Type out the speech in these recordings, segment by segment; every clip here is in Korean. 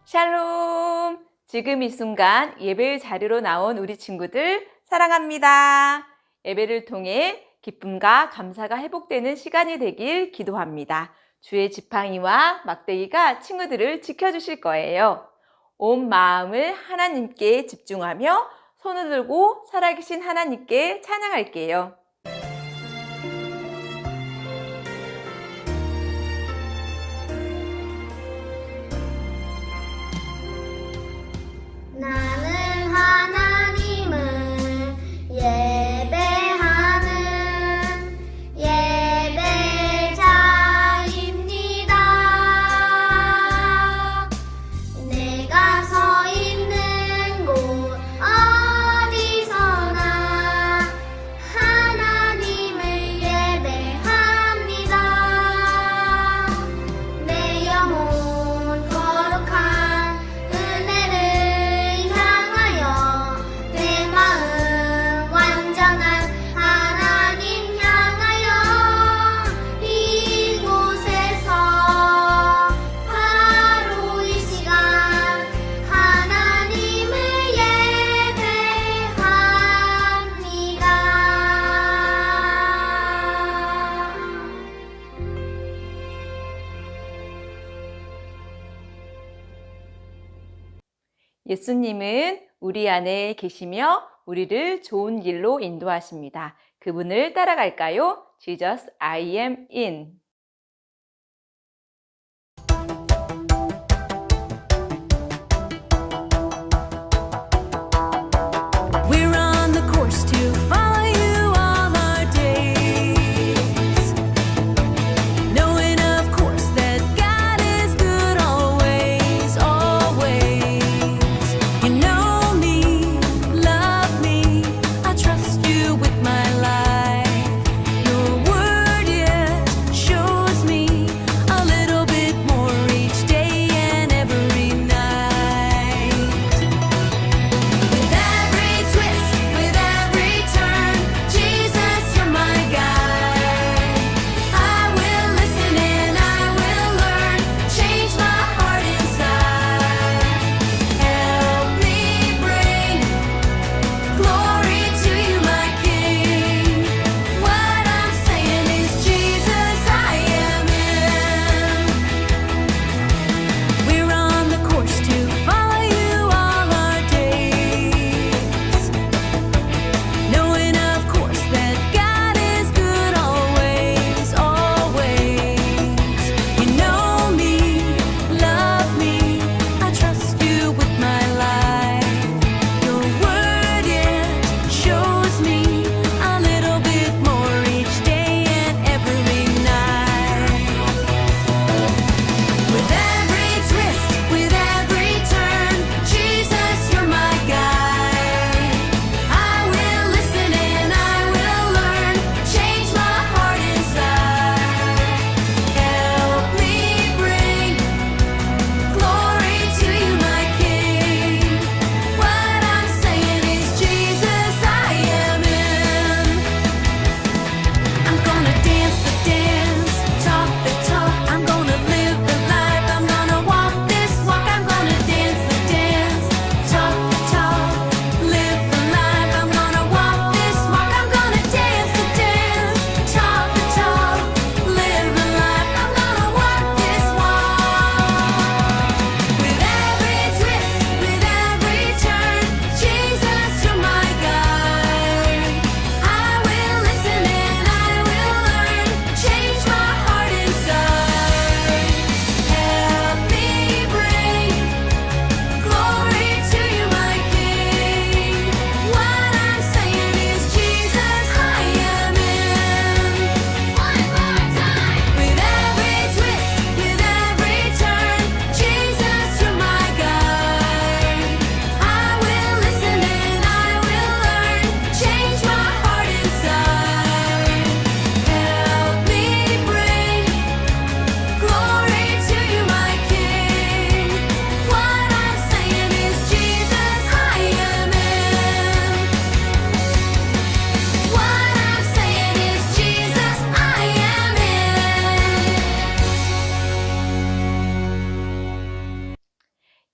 샬롬! 지금 이 순간 예배의 자리로 나온 우리 친구들 사랑합니다. 예배를 통해 기쁨과 감사가 회복되는 시간이 되길 기도합니다. 주의 지팡이와 막대기가 친구들을 지켜주실 거예요. 온 마음을 하나님께 집중하며 손을 들고 살아계신 하나님께 찬양할게요. 나는 하나님을 예배하는 예배자입니다. 내가 서 있는 곳 어디서나 하나님을 예배합니다. 내 영혼 거룩한 은혜를 향하여 내 마음 완전한 하나님 향하여 이곳에서 바로 이 시간 하나님을 예배합니다. 예수님은 우리 안에 계시며 우리를 좋은 길로 인도하십니다. 그분을 따라갈까요? Jesus, I am in. We're on the course to follow you all our days, knowing of course that God is good always, always. You know me, love me, I trust you with my life. Your word, yes, shows me a little bit more each day and every night. With every twist, with every turn, Jesus, you're my guide. I will listen and I will learn, change my heart inside. Help me bring glory to you, my King. What I'm saying is, Jesus, I am in. We're on the course to follow you all our days, knowing of course that God is good always, always. You know me, love me, I trust you with my life. Your word, it shows me a little bit more each day and every night. With every twist, with every turn, Jesus, you're my guide. I will listen and I will learn, change my heart inside. Help me bring glory to you, my King. What I'm saying is, Jesus, I am in.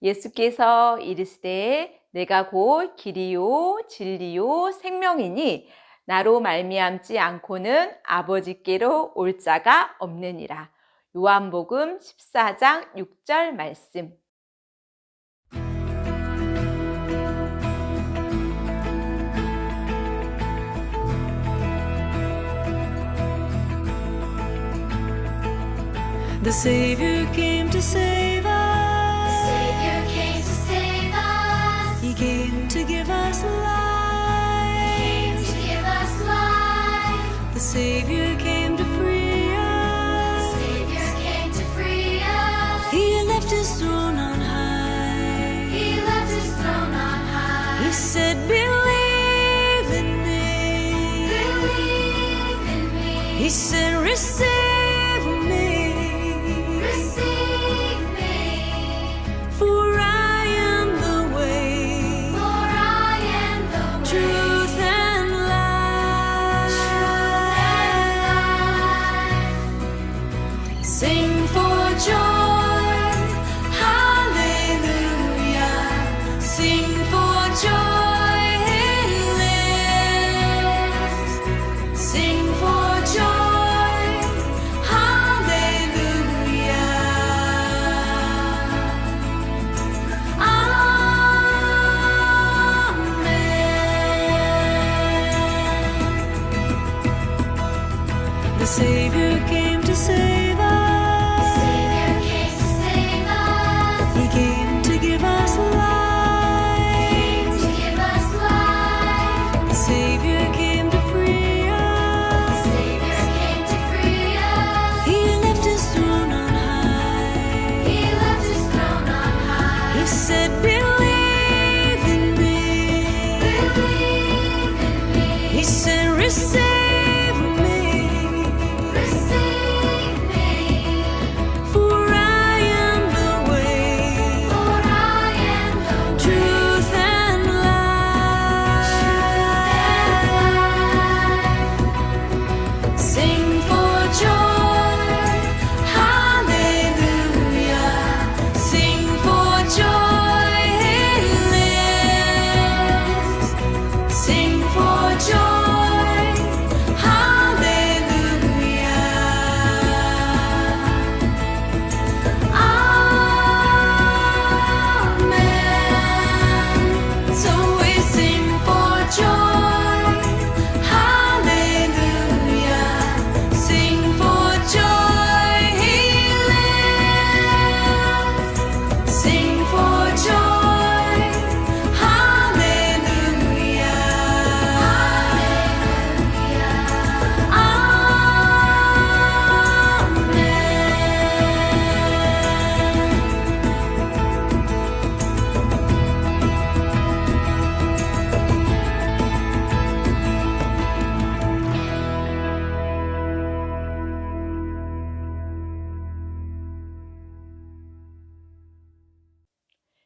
예수께서 이르시되 내가 곧 길이요 진리요 생명이니 나로 말미암지 않고는 아버지께로 올 자가 없느니라. 요한복음 14장 6절 말씀. The Savior came to save us. Savior came to save us. He came to give us Came life. to give us life. The Savior came to free us. Savior came to free us. He left his throne on high. He left his throne on high. He said, believe in me. Believe in me. He said, receive me. Receive me. For I am the way, For I am the way, truth and life. truth and life. Sing for joy, hallelujah. Sing for joy, it lives. Sing for joy, hallelujah. Amen. The Savior came to save us. Savior came to save us. He came to give us Came life. to give us life. The Savior came to free us. Savior came to free us. He left his throne on high. He left his throne on high. He said, believe in me. Believe in me. He said, receive me. Receive me. For I am the way, For I am the way, truth and life. Sing for joy, hallelujah. Sing for joy, it lives. Sing for joy, hallelujah. Amen. So we sing for joy, hallelujah. Sing for joy, he lives. Sing for joy, hallelujah. Amen.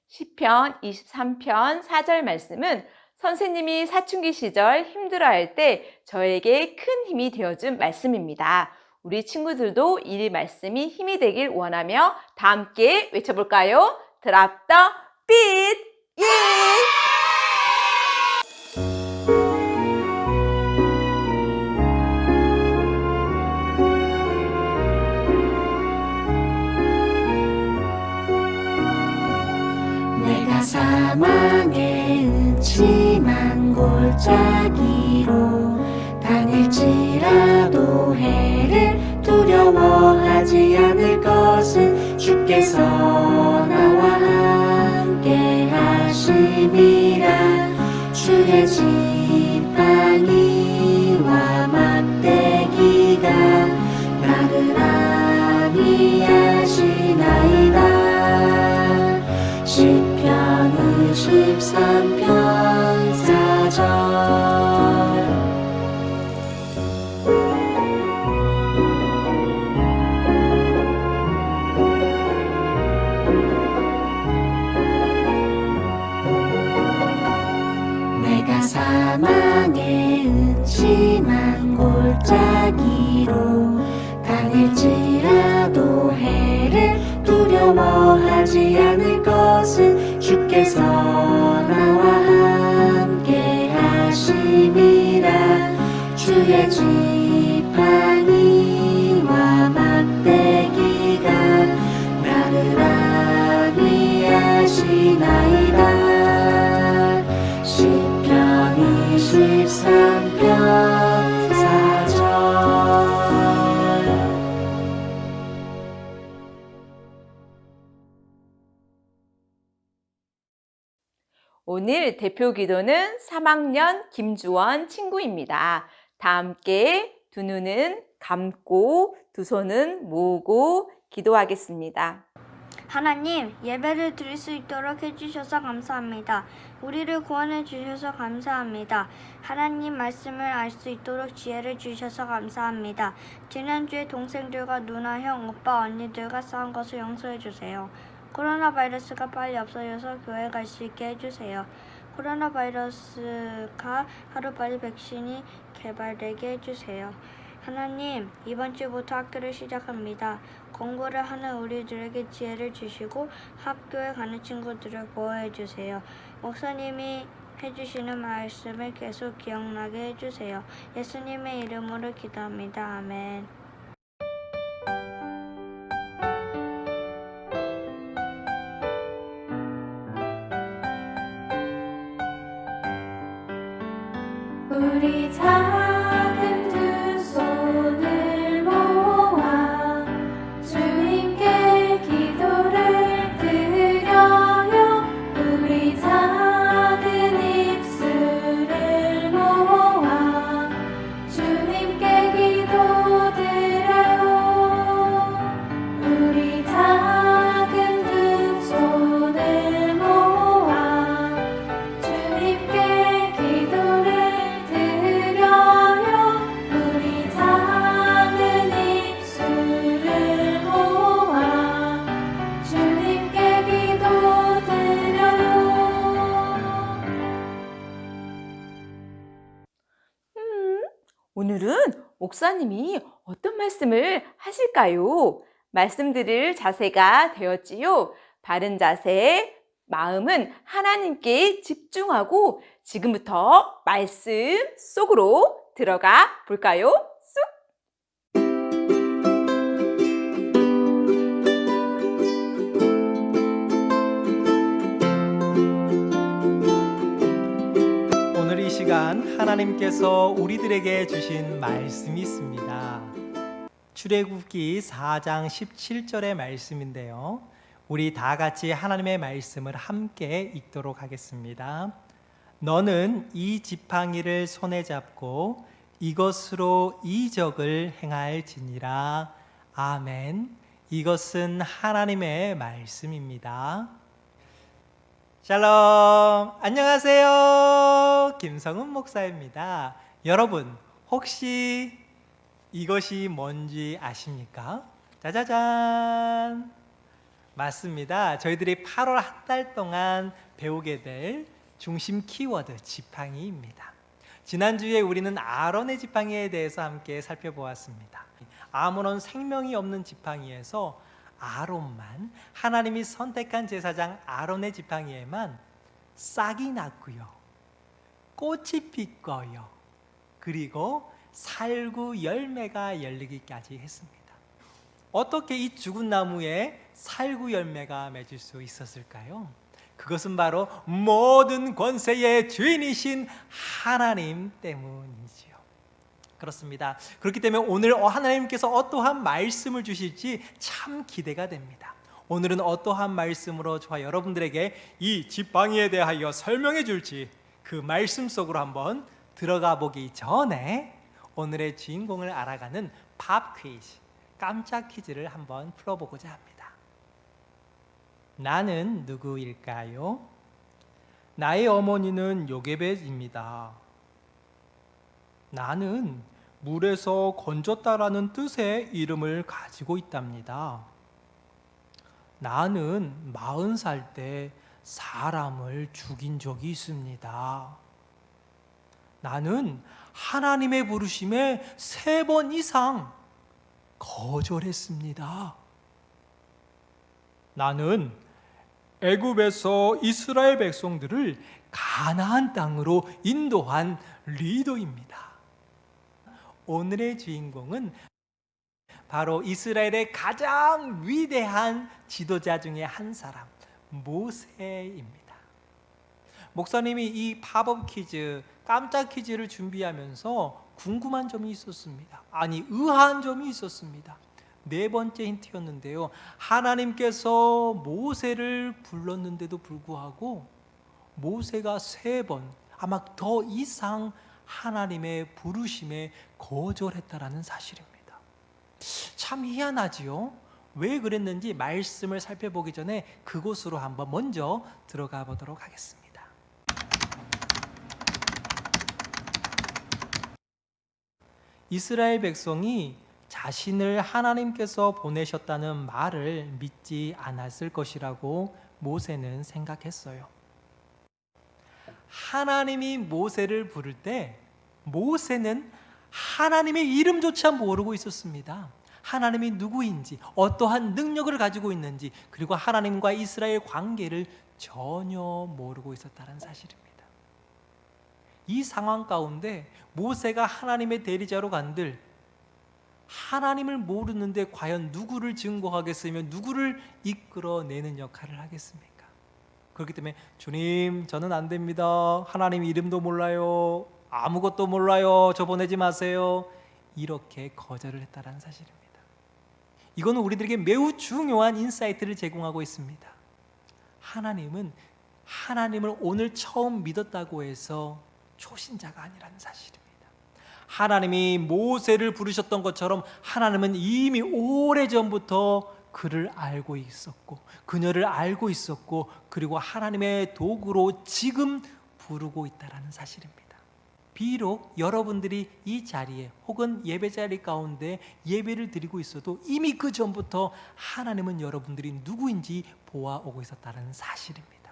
시편 23편 4절 말씀은 선생님이 사춘기 시절 힘들어할 때 저에게 큰 힘이 되어준 말씀입니다. 우리 친구들도 이 말씀이 힘이 되길 원하며 다 함께 외쳐볼까요? Drop the beat! 예! 내가 사망의 음침한 골짜기로 다닐지라도 해를 두려워하지 않을 것은 주께서 나와 함께 하심이라. 주의 지팡이와 막대기가 나를 안위하시나이다. 시편 23편 4절. 내가 사망의 음침한 골짜기로 다닐지라도 해를 두려워하지 않을 것은 주께서 나와 함께 하심이라. 주의 지팡이와 막대기가 나를 안위하시나이다. 시편 23편 4절. 오늘 대표 기도는 3학년 김주원 친구입니다. 다 함께 두 눈은 감고 두 손은 모으고 기도하겠습니다. 하나님, 예배를 드릴 수 있도록 해주셔서 감사합니다. 우리를 구원해 주셔서 감사합니다. 하나님 말씀을 알 수 있도록 지혜를 주셔서 감사합니다. 지난주에 동생들과 누나, 형, 오빠, 언니들과 싸운 것을 용서해 주세요. 코로나 바이러스가 빨리 없어져서 교회 갈 수 있게 해주세요. 코로나 바이러스가 하루빨리 백신이 개발되게 해주세요. 하나님, 이번 주부터 학교를 시작합니다. 공부를 하는 우리들에게 지혜를 주시고 학교에 가는 친구들을 보호해 주세요. 목사님이 해주시는 말씀을 계속 기억나게 해주세요. 예수님의 이름으로 기도합니다. 아멘. 우리 작은 두 손을 모아 주님께 기도를 드려요. 우리 작은 입술을 모아 주님께 기도드려요. 우리 작은 두 손을 모아 주님께 기도를 드려요. 우리 작은 입술을 모아 주님께 기도드려요. 오늘은 목사님이 어떤 말씀을 하실까요? 말씀 드릴 자세가 되었지요. 바른 자세, 마음은 하나님께 집중하고 지금부터 말씀 속으로 들어가 볼까요? 쑥! 오늘 이 시간 하나님께서 우리들에게 주신 말씀이 있습니다. 출애굽기 4장 17절의 말씀인데요. 우리 다 같이 하나님의 말씀을 함께 읽도록 하겠습니다. 너는 이 지팡이를 손에 잡고 이것으로 이적을 행할지니라. 아멘. 이것은 하나님의 말씀입니다. 샬롬, 안녕하세요. 김성은 목사입니다. 여러분, 혹시 이것이 뭔지 아십니까? 짜자잔! 맞습니다. 저희들이 8월 한 달 동안 배우게 될 중심 키워드 지팡이입니다. 지난주에 우리는 아론의 지팡이에 대해서 함께 살펴보았습니다. 아무런 생명이 없는 지팡이에서 아론만, 하나님이 선택한 제사장 아론의 지팡이에만 싹이 났고요, 꽃이 피고요, 그리고 살구 열매가 열리기까지 했습니다. 어떻게 이 죽은 나무에 살구 열매가 맺을 수 있었을까요? 그것은 바로 모든 권세의 주인이신 하나님 때문이지요. 그렇습니다. 그렇기 때문에 오늘 하나님께서 어떠한 말씀을 주실지 참 기대가 됩니다. 오늘은 어떠한 말씀으로 저와 여러분들에게 이 지팡이에 대하여 설명해 줄지 그 말씀 속으로 한번 들어가 보기 전에 오늘의 주인공을 알아가는 팝 퀴즈, 깜짝 퀴즈를 한번 풀어보고자 합니다. 나는 누구일까요? 나의 어머니는 요게벳입니다. 나는 물에서 건졌다라는 뜻의 이름을 가지고 있답니다. 나는 40살 때 사람을 죽인 적이 있습니다. 나는 하나님의 부르심에 3번 이상 거절했습니다. 나는 애굽에서 이스라엘 백성들을 가나안 땅으로 인도한 리더입니다. 오늘의 주인공은 바로 이스라엘의 가장 위대한 지도자 중에 한 사람, 모세입니다. 목사님이 이 팝업 퀴즈, 깜짝 퀴즈를 준비하면서 궁금한 점이 있었습니다. 아니, 의아한 점이 있었습니다. 네 번째 힌트였는데요. 하나님께서 모세를 불렀는데도 불구하고 모세가 3번, 아마 더 이상 하나님의 부르심에 거절했다라는 사실입니다. 참 희한하지요? 왜 그랬는지 말씀을 살펴보기 전에 그곳으로 한번 먼저 들어가 보도록 하겠습니다. 이스라엘 백성이 자신을 하나님께서 보내셨다는 말을 믿지 않았을 것이라고 모세는 생각했어요. 하나님이 모세를 부를 때 모세는 하나님의 이름조차 모르고 있었습니다. 하나님이 누구인지, 어떠한 능력을 가지고 있는지, 그리고 하나님과 이스라엘 관계를 전혀 모르고 있었다는 사실입니다. 이 상황 가운데 모세가 하나님의 대리자로 간들 하나님을 모르는데 과연 누구를 증거하겠으며 누구를 이끌어내는 역할을 하겠습니까? 그렇기 때문에 주님, 저는 안 됩니다. 하나님 이름도 몰라요. 아무것도 몰라요. 저 보내지 마세요. 이렇게 거절을 했다는 사실입니다. 이거는 우리들에게 매우 중요한 인사이트를 제공하고 있습니다. 하나님은 하나님을 오늘 처음 믿었다고 해서 초신자가 아니라는 사실입니다. 하나님이 모세를 부르셨던 것처럼 하나님은 이미 오래전부터 그를 알고 있었고 그녀를 알고 있었고 그리고 하나님의 도구로 지금 부르고 있다는 사실입니다. 비록 여러분들이 이 자리에 혹은 예배 자리 가운데 예배를 드리고 있어도 이미 그 전부터 하나님은 여러분들이 누구인지 보아오고 있었다는 사실입니다.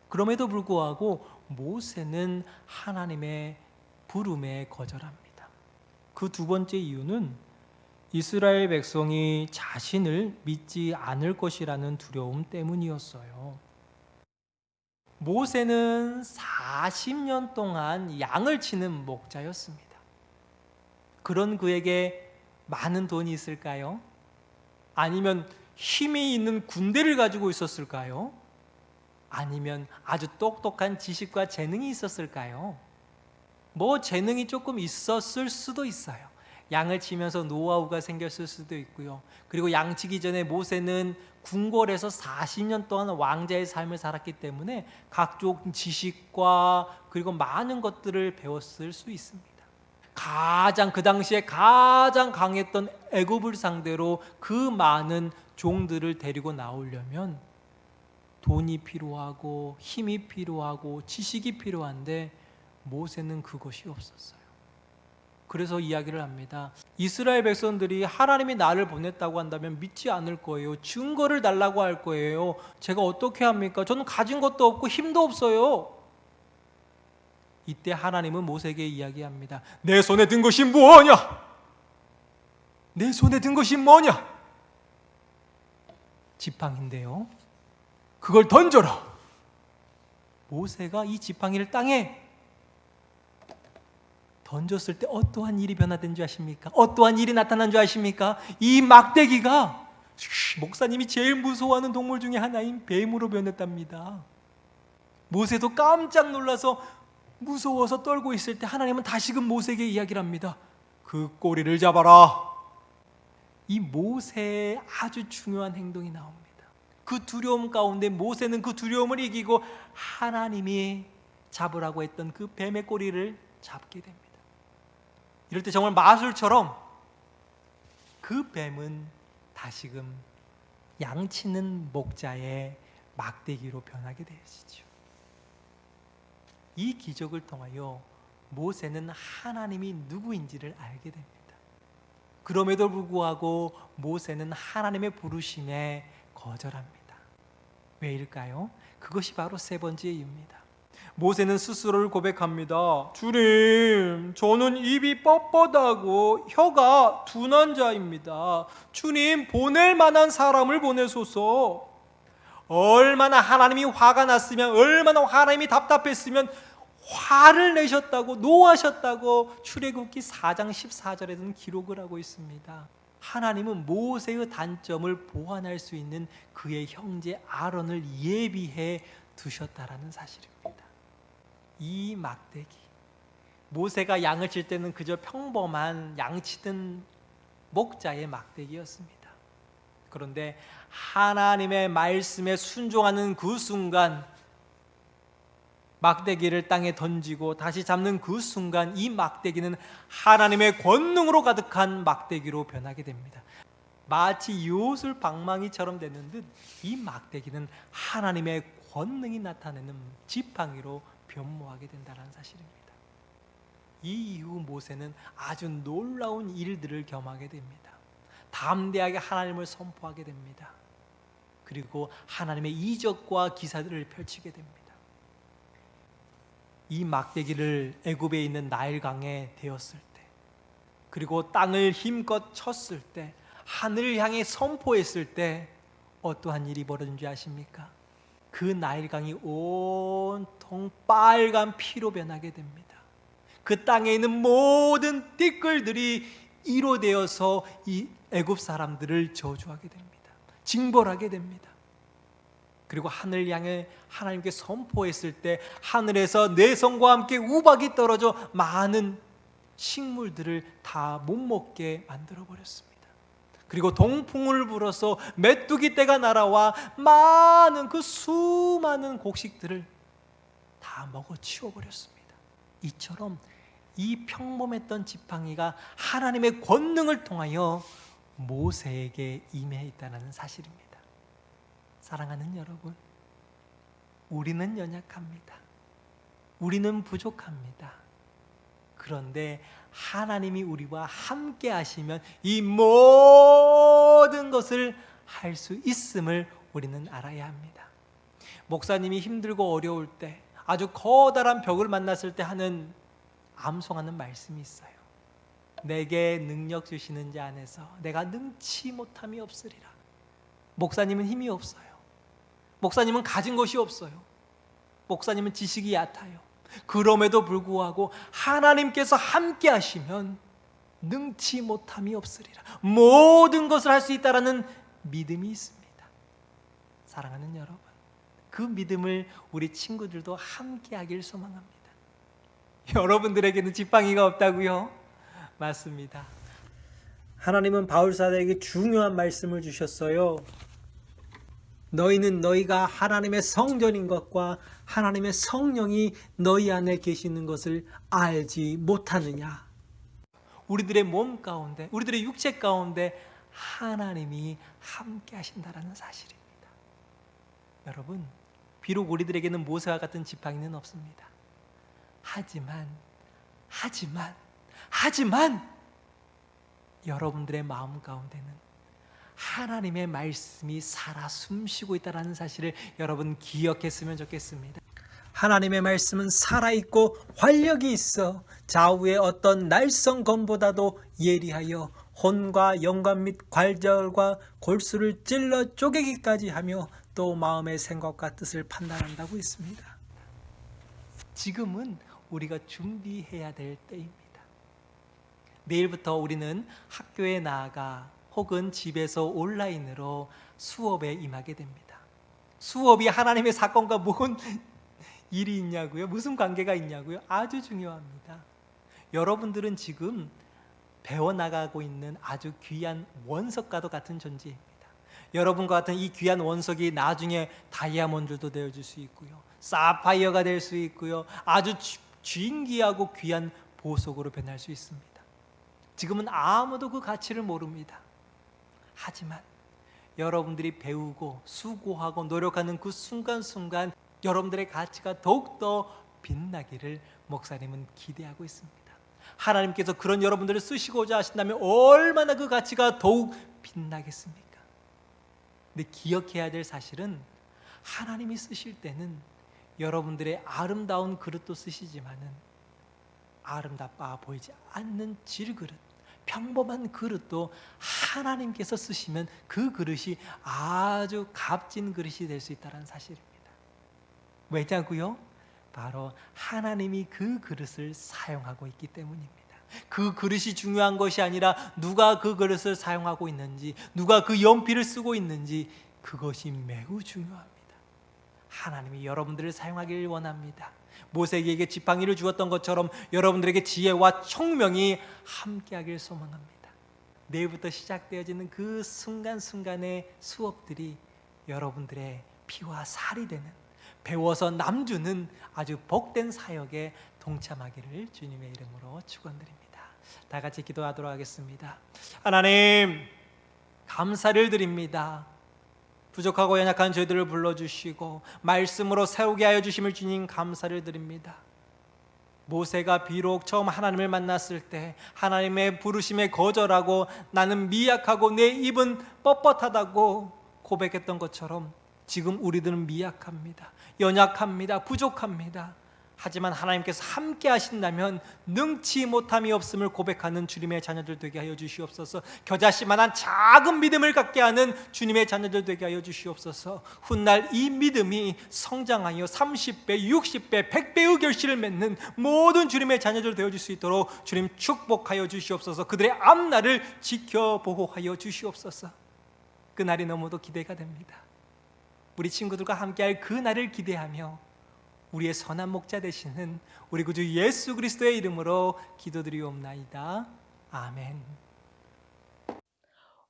그럼에도 불구하고 모세는 하나님의 부름에 거절합니다. 그 두 번째 이유는 이스라엘 백성이 자신을 믿지 않을 것이라는 두려움 때문이었어요. 모세는 40년 동안 양을 치는 목자였습니다. 그런 그에게 많은 돈이 있을까요? 아니면 힘이 있는 군대를 가지고 있었을까요? 아니면 아주 똑똑한 지식과 재능이 있었을까요? 뭐 재능이 조금 있었을 수도 있어요. 양을 치면서 노하우가 생겼을 수도 있고요. 그리고 양치기 전에 모세는 궁궐에서 40년 동안 왕자의 삶을 살았기 때문에 각종 지식과 그리고 많은 것들을 배웠을 수 있습니다. 그 당시에 가장 강했던 애굽을 상대로 그 많은 종들을 데리고 나오려면 돈이 필요하고 힘이 필요하고 지식이 필요한데 모세는 그것이 없었어요. 그래서 이야기를 합니다. 이스라엘 백성들이 하나님이 나를 보냈다고 한다면 믿지 않을 거예요. 증거를 달라고 할 거예요. 제가 어떻게 합니까? 저는 가진 것도 없고 힘도 없어요. 이때 하나님은 모세에게 이야기합니다. 내 손에 든 것이 뭐냐? 내 손에 든 것이 뭐냐? 지팡이인데요. 그걸 던져라. 모세가 이 지팡이를 땅에 던졌을 때 어떠한 일이 변화된 줄 아십니까? 어떠한 일이 나타난 줄 아십니까? 이 막대기가 목사님이 제일 무서워하는 동물 중에 하나인 뱀으로 변했답니다. 모세도 깜짝 놀라서 무서워서 떨고 있을 때 하나님은 다시금 모세에게 이야기를 합니다. 그 꼬리를 잡아라. 이 모세의 아주 중요한 행동이 나옵니다. 그 두려움 가운데 모세는 그 두려움을 이기고 하나님이 잡으라고 했던 그 뱀의 꼬리를 잡게 됩니다. 이럴 때 정말 마술처럼 그 뱀은 다시금 양치는 목자의 막대기로 변하게 되시죠. 이 기적을 통하여 모세는 하나님이 누구인지를 알게 됩니다. 그럼에도 불구하고 모세는 하나님의 부르심에 거절합니다. 왜일까요? 그것이 바로 세 번째 이유입니다. 모세는 스스로를 고백합니다. 주님, 저는 입이 뻣뻣하고 혀가 둔한 자입니다. 주님, 보낼 만한 사람을 보내소서. 얼마나 하나님이 화가 났으면, 얼마나 하나님이 답답했으면 화를 내셨다고, 노하셨다고 출애굽기 4장 14절에는 기록을 하고 있습니다. 하나님은 모세의 단점을 보완할 수 있는 그의 형제 아론을 예비해 두셨다라는 사실입니다. 이 막대기, 모세가 양을 칠 때는 그저 평범한 양치던 목자의 막대기였습니다. 그런데 하나님의 말씀에 순종하는 그 순간, 막대기를 땅에 던지고 다시 잡는 그 순간 이 막대기는 하나님의 권능으로 가득한 막대기로 변하게 됩니다. 마치 요술 방망이처럼 되는 듯 이 막대기는 하나님의 권능이 나타내는 지팡이로 변모하게 된다는 사실입니다. 이 이후 모세는 아주 놀라운 일들을 겸하게 됩니다. 담대하게 하나님을 선포하게 됩니다. 그리고 하나님의 이적과 기사들을 펼치게 됩니다. 이 막대기를 애굽에 있는 나일강에 대었을 때, 그리고 땅을 힘껏 쳤을 때, 하늘을 향해 선포했을 때 어떠한 일이 벌어진 줄 아십니까? 그 나일강이 온통 빨간 피로 변하게 됩니다. 그 땅에 있는 모든 띠끌들이 이로 되어서 이 애굽 사람들을 저주하게 됩니다. 징벌하게 됩니다. 그리고 하늘 향해 하나님께 선포했을 때 하늘에서 내성과 함께 우박이 떨어져 많은 식물들을 다 못 먹게 만들어 버렸습니다. 그리고 동풍을 불어서 메뚜기 떼가 날아와 많은 그 수많은 곡식들을 다 먹어 치워 버렸습니다. 이처럼 이 평범했던 지팡이가 하나님의 권능을 통하여 모세에게 임해있다는 사실입니다. 사랑하는 여러분, 우리는 연약합니다. 우리는 부족합니다. 그런데 하나님이 우리와 함께 하시면 이 모든 것을 할 수 있음을 우리는 알아야 합니다. 목사님이 힘들고 어려울 때, 아주 커다란 벽을 만났을 때 하는 암송하는 말씀이 있어요. 내게 능력 주시는 자 안에서 내가 능치 못함이 없으리라. 목사님은 힘이 없어요. 목사님은 가진 것이 없어요. 목사님은 지식이 얕아요. 그럼에도 불구하고 하나님께서 함께 하시면 능치 못함이 없으리라. 모든 것을 할 수 있다라는 믿음이 있습니다. 사랑하는 여러분, 그 믿음을 우리 친구들도 함께 하길 소망합니다. 여러분들에게는 지팡이가 없다고요? 맞습니다. 하나님은 바울사도에게 중요한 말씀을 주셨어요. 너희는 너희가 하나님의 성전인 것과 하나님의 성령이 너희 안에 계시는 것을 알지 못하느냐. 우리들의 몸 가운데, 우리들의 육체 가운데 하나님이 함께 하신다라는 사실입니다. 여러분, 비록 우리들에게는 모세와 같은 지팡이는 없습니다. 하지만 여러분들의 마음 가운데는 하나님의 말씀이 살아 숨쉬고 있다는 사실을 여러분 기억했으면 좋겠습니다. 하나님의 말씀은 살아있고 활력이 있어 좌우의 어떤 날성검보다도 예리하여 혼과 영관 및 관절과 골수를 찔러 쪼개기까지 하며 또 마음의 생각과 뜻을 판단한다고 했습니다. 지금은 우리가 준비해야 될 때입니다. 내일부터 우리는 학교에 나아가 혹은 집에서 온라인으로 수업에 임하게 됩니다. 수업이 하나님의 사건과 뭔 일이 있냐고요? 무슨 관계가 있냐고요? 아주 중요합니다. 여러분들은 지금 배워나가고 있는 아주 귀한 원석과도 같은 존재입니다. 여러분과 같은 이 귀한 원석이 나중에 다이아몬드도 되어줄 수 있고요, 사파이어가 될 수 있고요, 아주 진귀하고 귀한 보석으로 변할 수 있습니다. 지금은 아무도 그 가치를 모릅니다. 하지만 여러분들이 배우고 수고하고 노력하는 그 순간순간 여러분들의 가치가 더욱더 빛나기를 목사님은 기대하고 있습니다. 하나님께서 그런 여러분들을 쓰시고자 하신다면 얼마나 그 가치가 더욱 빛나겠습니까? 근데 기억해야 될 사실은 하나님이 쓰실 때는 여러분들의 아름다운 그릇도 쓰시지만은 아름답아 보이지 않는 질그릇, 평범한 그릇도 하나님께서 쓰시면 그 그릇이 아주 값진 그릇이 될 수 있다는 사실입니다. 왜냐고요? 바로 하나님이 그 그릇을 사용하고 있기 때문입니다. 그 그릇이 중요한 것이 아니라 누가 그 그릇을 사용하고 있는지, 누가 그 연필을 쓰고 있는지, 그것이 매우 중요합니다. 하나님이 여러분들을 사용하기를 원합니다. 모세에게 지팡이를 주었던 것처럼 여러분들에게 지혜와 총명이 함께하길 소망합니다. 내일부터 시작되어지는 그 순간순간의 수업들이 여러분들의 피와 살이 되는, 배워서 남주는 아주 복된 사역에 동참하기를 주님의 이름으로 축원드립니다. 다 같이 기도하도록 하겠습니다. 하나님, 감사를 드립니다. 부족하고 연약한 저희들을 불러주시고 말씀으로 세우게 하여 주심을 주님 감사를 드립니다. 모세가 비록 처음 하나님을 만났을 때 하나님의 부르심에 거절하고 나는 미약하고 내 입은 뻣뻣하다고 고백했던 것처럼 지금 우리들은 미약합니다. 연약합니다. 부족합니다. 하지만 하나님께서 함께 하신다면 능치 못함이 없음을 고백하는 주님의 자녀들 되게 하여 주시옵소서. 겨자씨만한 작은 믿음을 갖게 하는 주님의 자녀들 되게 하여 주시옵소서. 훗날 이 믿음이 성장하여 30배, 60배, 100배의 결실을 맺는 모든 주님의 자녀들 되어줄 수 있도록 주님 축복하여 주시옵소서. 그들의 앞날을 지켜보호하여 주시옵소서. 그날이 너무도 기대가 됩니다. 우리 친구들과 함께할 그 날을 기대하며 우리의 선한 목자 되시는 우리 구주 예수 그리스도의 이름으로 기도드리옵나이다. 아멘.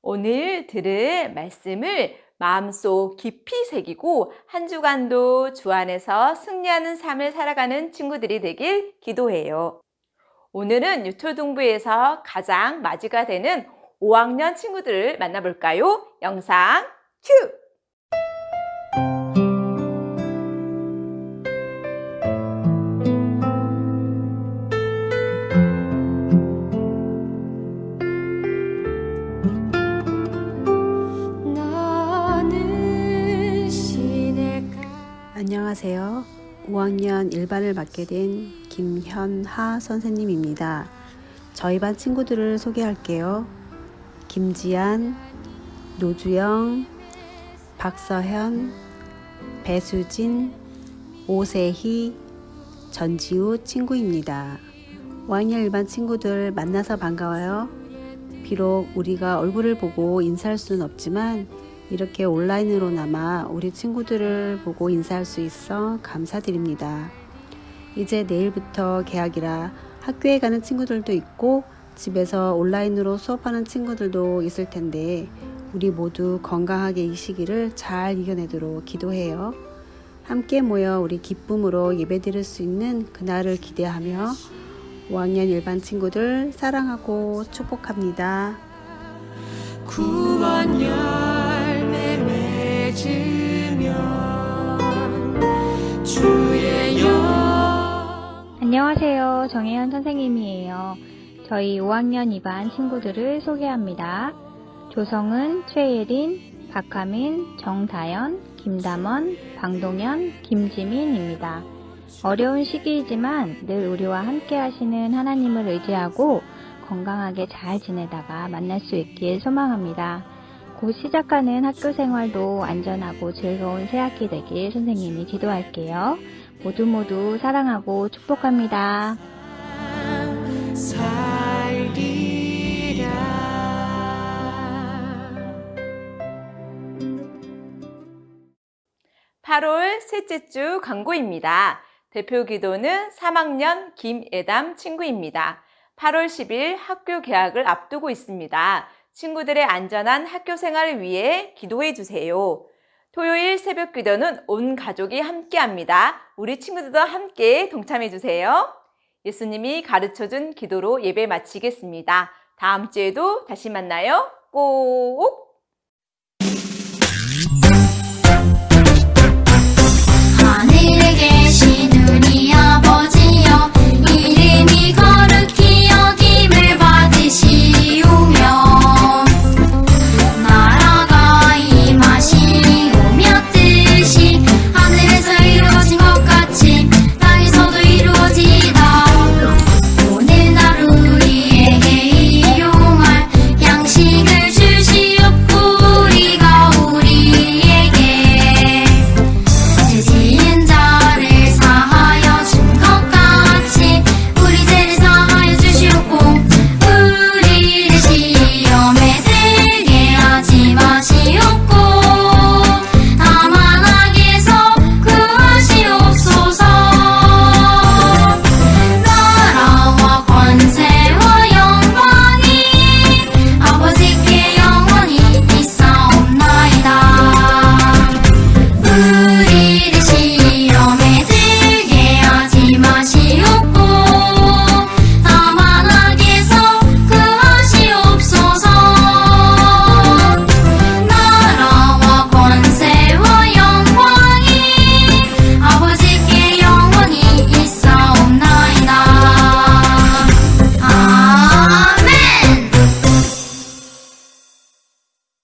오늘 들은 말씀을 마음속 깊이 새기고 한 주간도 주 안에서 승리하는 삶을 살아가는 친구들이 되길 기도해요. 오늘은 유초등부에서 가장 맞이가 되는 5학년 친구들을 만나볼까요? 영상 큐! 안녕하세요. 5학년 1반을 맡게 된 김현하 선생님입니다. 저희 반 친구들을 소개할게요. 김지안, 노주영, 박서현, 배수진, 오세희, 전지우 친구입니다. 5학년 1반 친구들 만나서 반가워요. 비록 우리가 얼굴을 보고 인사할 수는 없지만 이렇게 온라인으로나마 우리 친구들을 보고 인사할 수 있어 감사드립니다. 이제 내일부터 개학이라 학교에 가는 친구들도 있고 집에서 온라인으로 수업하는 친구들도 있을 텐데 우리 모두 건강하게 이 시기를 잘 이겨내도록 기도해요. 함께 모여 우리 기쁨으로 예배드릴 수 있는 그날을 기대하며 5학년 1반 친구들 사랑하고 축복합니다. 구원 열매 맺으면 주의 영. 안녕하세요. 정혜연 선생님이에요. 저희 5학년 2반 친구들을 소개합니다. 조성은, 최예린, 박하민, 정다연, 김담원, 방동현, 김지민입니다. 어려운 시기이지만 늘 우리와 함께 하시는 하나님을 의지하고 건강하게 잘 지내다가 만날 수 있길 소망합니다. 곧 시작하는 학교 생활도 안전하고 즐거운 새학기 되길 선생님이 기도할게요. 모두 사랑하고 축복합니다. 살리라. 8월 셋째 주 광고입니다. 대표 기도는 3학년 김예담 친구입니다. 8월 10일 학교 개학을 앞두고 있습니다. 친구들의 안전한 학교 생활을 위해 기도해 주세요. 토요일 새벽 기도는 온 가족이 함께합니다. 우리 친구들도 함께 동참해 주세요. 예수님이 가르쳐준 기도로 예배 마치겠습니다. 다음 주에도 다시 만나요. 꼭!